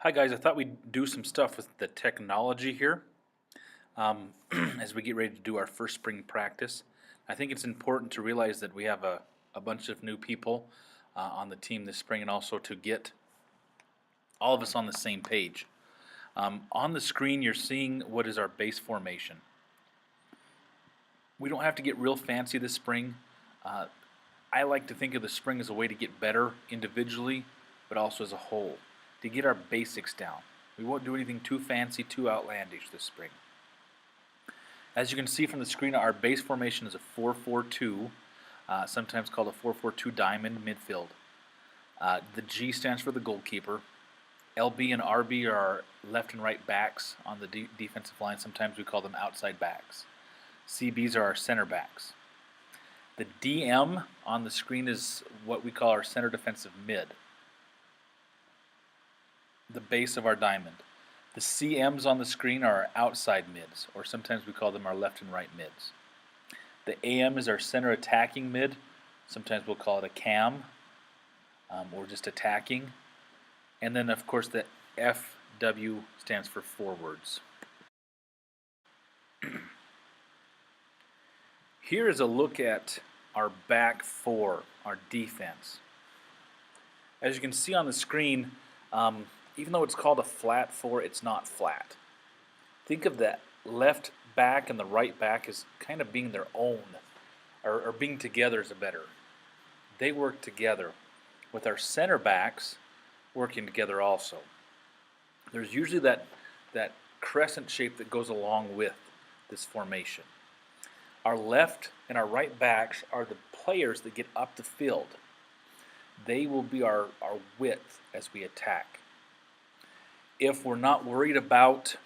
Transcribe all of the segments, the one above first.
Hi guys, I thought we'd do some stuff with the technology here as we get ready to do our first spring practice. I think it's important to realize that we have a bunch of new people on the team this spring, and also to get all of us on the same page. On the screen you're seeing what is our base formation. We don't have to get real fancy this spring. Uh, I like to think of the spring as a way to get better individually, but also as a whole, to get our basics down. We won't do anything too fancy, too outlandish this spring. As you can see from the screen, our base formation is a 4-4-2, sometimes called a 4-4-2 diamond midfield. The G stands for the goalkeeper. LB and RB are our left and right backs on the defensive line. Sometimes we call them outside backs. CBs are our center backs. The DM on the screen is what we call our center defensive mid, the base of our diamond. The CMs on the screen are our outside mids, or sometimes we call them our left and right mids. The AM is our center attacking mid. Sometimes we'll call it a cam, or just attacking. And then, of course, the FW stands for forwards. Here is a look at our back four, our defense. As you can see on the screen, even though it's called a flat four, it's not flat. Think of that left back and the right back as kind of being their own, or being together is a better. They work together, with our center backs working together also. There's usually that crescent shape that goes along with this formation. Our left and our right backs are the players that get up the field. They will be our width as we attack. If we're not worried about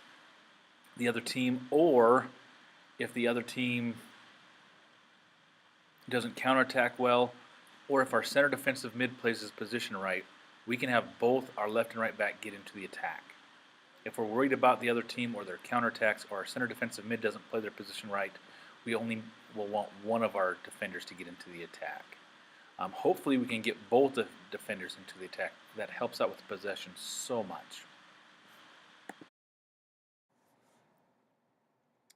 the other team, or if the other team doesn't counterattack well, or if our center defensive mid plays his position right, we can have both our left and right back get into the attack. If we're worried about the other team or their counterattacks, or our center defensive mid doesn't play their position right, we only will want one of our defenders to get into the attack. Hopefully we can get both the defenders into the attack. That helps out with possession so much.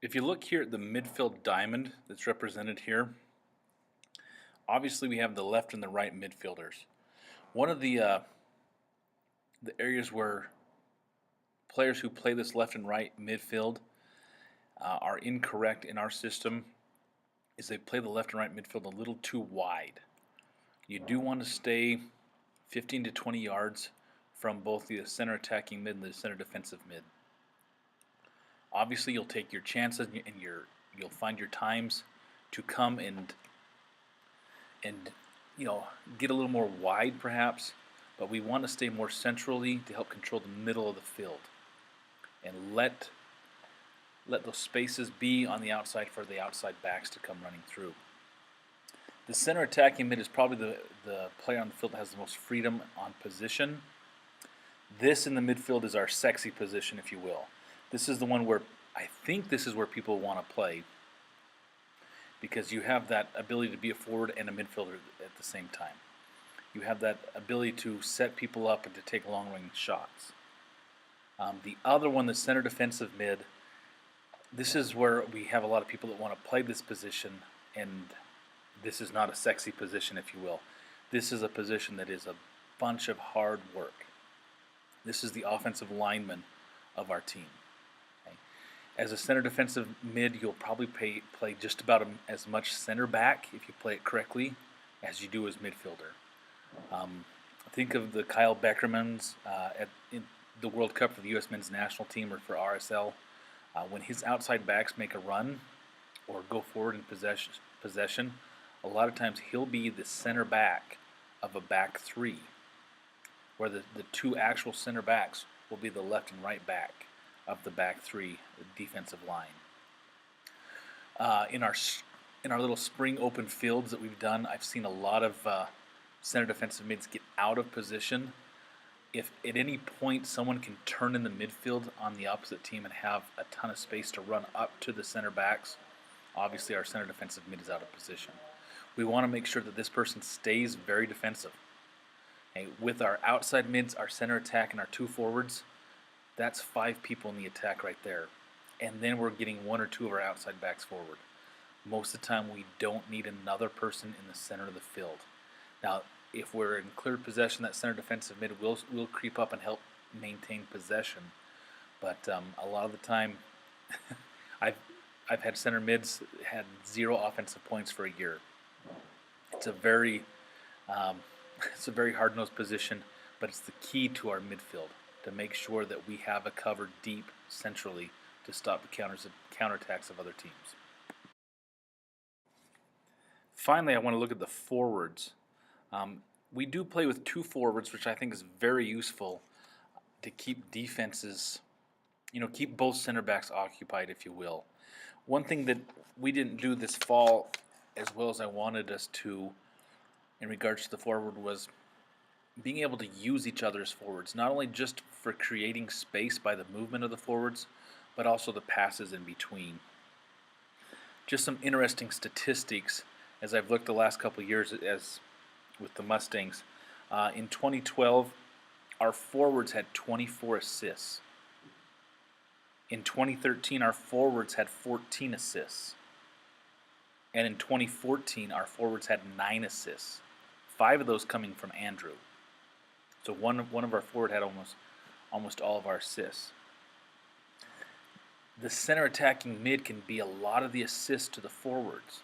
If you look here at the midfield diamond that's represented here, obviously we have the left and the right midfielders. One of the areas where players who play this left and right midfield are incorrect in our system is they play the left and right midfield a little too wide. You do want to stay 15 to 20 yards from both the center attacking mid and the center defensive mid. Obviously, you'll take your chances and you'll find your times to come and get a little more wide perhaps, but we want to stay more centrally to help control the middle of the field and let those spaces be on the outside for the outside backs to come running through. The center attacking mid is probably the player on the field that has the most freedom on position. This in the midfield is our sexy position, if you will. This is the one where I think this is where people want to play, because you have that ability to be a forward and a midfielder at the same time. You have that ability to set people up and to take long-range shots. The other one, the center defensive mid, this is where we have a lot of people that want to play this position, and this is not a sexy position, if you will. This is a position that is a bunch of hard work. This is the offensive lineman of our team. Okay? As a center defensive mid, you'll probably play just about as much center back, if you play it correctly, as you do as midfielder. Think of the Kyle Beckermans in the World Cup for the U.S. men's national team, or for RSL. When his outside backs make a run or go forward in possession, a lot of times he'll be the center back of a back three, where the two actual center backs will be the left and right back of the back three, the defensive line. In our little spring open fields that we've done, I've seen a lot of center defensive mids get out of position. If at any point someone can turn in the midfield on the opposite team and have a ton of space to run up to the center backs, obviously our center defensive mid is out of position. We want to make sure that this person stays very defensive. Okay, with our outside mids, our center attack, and our 2 forwards, that's 5 people in the attack right there. And then we're getting 1 or 2 of our outside backs forward. Most of the time, we don't need another person in the center of the field. Now, if we're in clear possession, that center defensive mid will creep up and help maintain possession. But a lot of the time, I've had center mids had 0 offensive points for a year. It's a very it's a very hard-nosed position, but it's the key to our midfield to make sure that we have a cover deep centrally to stop the counterattacks of other teams. Finally, I want to look at the forwards. We do play with 2 forwards, which I think is very useful to keep defenses, keep both center backs occupied, if you will. One thing that we didn't do this fall as well as I wanted us to in regards to the forward was being able to use each other as forwards, not only just for creating space by the movement of the forwards, but also the passes in between. Just some interesting statistics as I've looked the last couple of years as with the Mustangs. In 2012, our forwards had 24 assists. In 2013, our forwards had 14 assists. And in 2014, our forwards had 9 assists. 5 of those coming from Andrew. So one of our forward had almost all of our assists. The center attacking mid can be a lot of the assists to the forwards.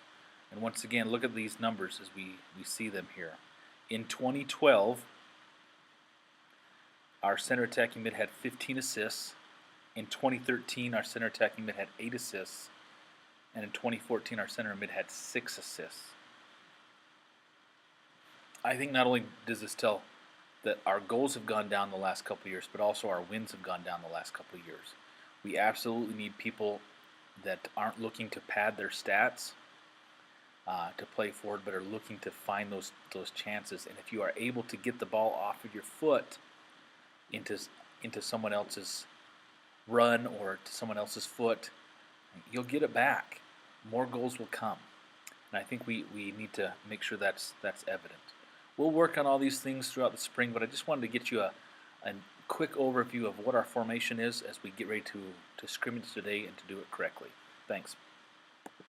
And once again, look at these numbers as we see them here. In 2012, our center attacking mid had 15 assists. In 2013, our center attacking mid had 8 assists. And in 2014, our center mid had 6 assists. I think not only does this tell that our goals have gone down the last couple of years, but also our wins have gone down the last couple of years. We absolutely need people that aren't looking to pad their stats to play forward, but are looking to find those chances. And if you are able to get the ball off of your foot into someone else's run or to someone else's foot, you'll get it back. More goals will come. And I think we need to make sure that's evident. We'll work on all these things throughout the spring, but I just wanted to get you a quick overview of what our formation is as we get ready to scrimmage today and to do it correctly. Thanks.